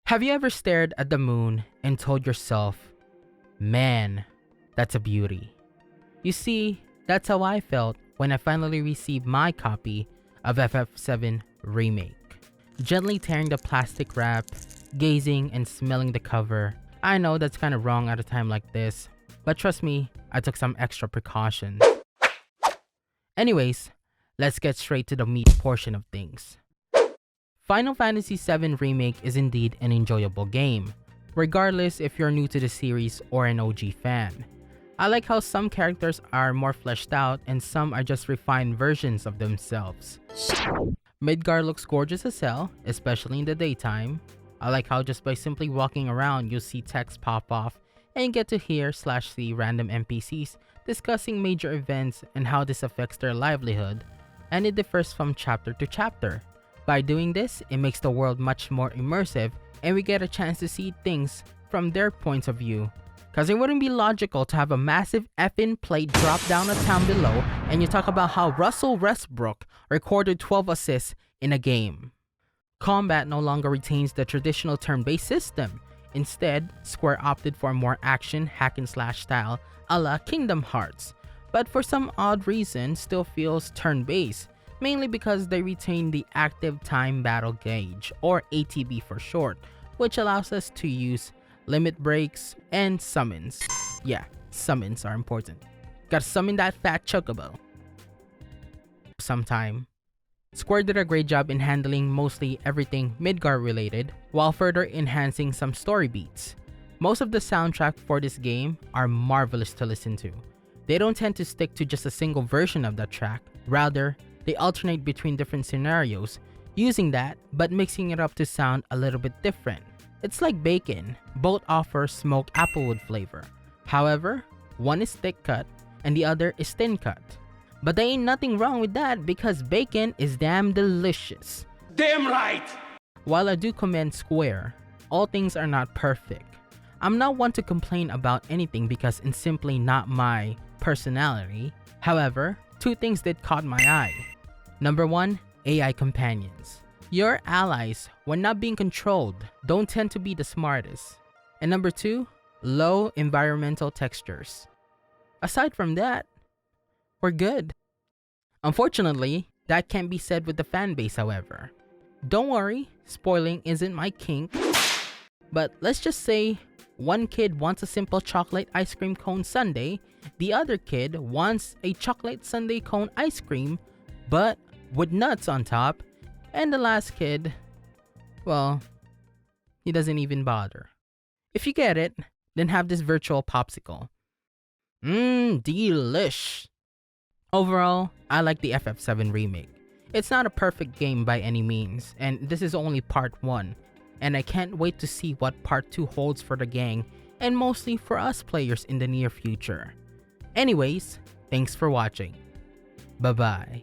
Have you ever stared at the moon and told yourself, man, that's a beauty? You see, that's how I felt when I finally received my copy of FF7 Remake. Gently tearing the plastic wrap, gazing and smelling the cover. I know that's kind of wrong at a time like this, but trust me, I took some extra precautions. Anyways, let's get straight to the meat portion of things. Final Fantasy VII Remake is indeed an enjoyable game, regardless if you're new to the series or an OG fan. I like how some characters are more fleshed out and some are just refined versions of themselves. Midgar looks gorgeous as hell, especially in the daytime. I like how just by simply walking around you'll see text pop off and get to hear/see random NPCs discussing major events and how this affects their livelihood, and it differs from chapter to chapter. By doing this, it makes the world much more immersive and we get a chance to see things from their points of view. Cause it wouldn't be logical to have a massive effing plate drop down a town below and you talk about how Russell Westbrook recorded 12 assists in a game. Combat no longer retains the traditional turn-based system. Instead, Square opted for a more action hack-and-slash style a la Kingdom Hearts, but for some odd reason still feels turn-based, mainly because they retain the active time battle gauge, or ATB for short, which allows us to use limit breaks and summons. Yeah, summons are important. Gotta summon that fat chocobo sometime. Square did a great job in handling mostly everything Midgar related, while further enhancing some story beats. Most of the soundtrack for this game are marvelous to listen to. They don't tend to stick to just a single version of that track, rather, they alternate between different scenarios, using that but mixing it up to sound a little bit different. It's like bacon, both offer smoked applewood flavor. However, one is thick cut and the other is thin cut. But there ain't nothing wrong with that because bacon is damn delicious. Damn right! While I do commend Square, all things are not perfect. I'm not one to complain about anything because it's simply not my personality. However, two things did caught my eye. Number 1, AI companions. Your allies, when not being controlled, don't tend to be the smartest. And number 2, low environmental textures. Aside from that, we're good. Unfortunately, that can't be said with the fanbase, however. Don't worry, spoiling isn't my kink. But let's just say one kid wants a simple chocolate ice cream cone sundae, the other kid wants a chocolate sundae cone ice cream, but with nuts on top, and the last kid, well, he doesn't even bother. If you get it, then have this virtual popsicle. Delish! Overall, I like the FF7 Remake. It's not a perfect game by any means, and this is only part 1, and I can't wait to see what part 2 holds for the gang, and mostly for us players in the near future. Anyways, thanks for watching. Bye bye.